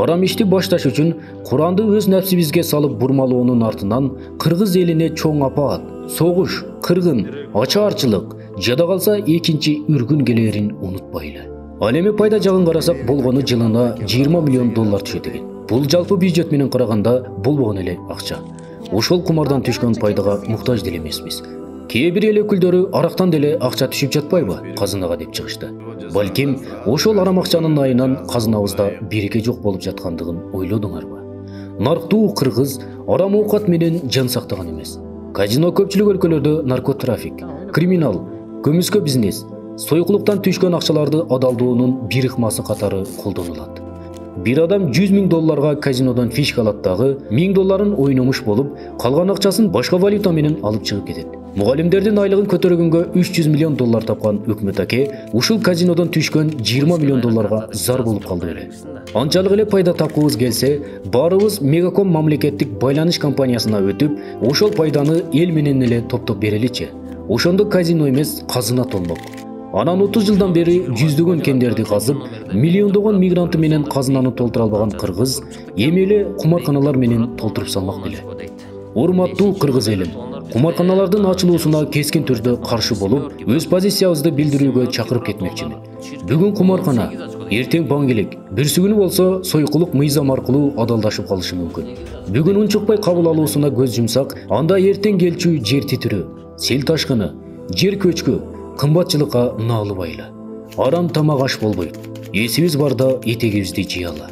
Арам ишти башташ үчүн Куранды өз нәпсибизге салып бурмалоонун артынан кыргыз элине чоң апаат, согуш, кыргын, ачаарчылык, жада калса экинчи үргүн келерин унутпайлы. Ал эми пайда жагын карасак болгону жылына 20 миллион доллар түшөт экен. Бул жалпы бюджет менен караганда болбогон эле акча. Ошол кумардан түшкөн пайдага муктаж деле эмеспиз. Кээ бир эл өкүлдөрү арактан деле акча түшүп жатпайбы казынага деп чыгышты. Балким ошол арам акчанын айынан казынабызда береке жок болуп жаткандыгын ойлодуңарбы? Нарктуу кыргыз арам оокат менен жан сактаган эмес. Казино көпчүлүк өлкөлөрдө наркотрафик, криминал, көмүскө бизнес, сойкулуктан түшкөн акчаларды адалдоонун бир ыкмасы катары колдонулат. Bir adam 100 000 долларга казинодан фишка алат дагы 1000 долларын ойномуш болуп, калган акчасын башка валюта менен алып чыгып кетет. Мугалимдердин айлыгын көтөргөнгө 300 миллион доллар тапкан өкмөт аке ушул казинодан түшкөн 20 миллион долларга зар болуп калды эле. Анчалык эле пайда тапкыбыз келсе, баарыбыз Мегаком мамлекеттик байланыш компаниясына өтүп, ошол пайданы эл менен эле топтоп береличи. Ошондо казино эмес, казына толмок. Анан 30 жылдан бери жүздөгөн кендерди казып, миллиондогон мигранты менен казынаны толтура албаган кыргыз эми эле кумарканалар менен толтуруп салмак беле. Урматтуу кыргыз элим, кумарканалардын ачылуусуна кескин түрдө каршы болуп, өз позициябызды билдирүүгө чакырып кетмекчимин. Бүгүн кумаркана, эртең баңгелик, бүрсүгүнү болсо сойкулук мыйзам аркылуу адалдашып калышы мүмкүн. Бүгүн унчукпай кабыл алуусуна көз жумсак, анда эртең келчү жер титирөө, сел ташкыны, жер көчкү, кымбатчылыкка наалыбайлы. Арам тамак аш болбойт. Эсибиз барда этегибизди жыялы.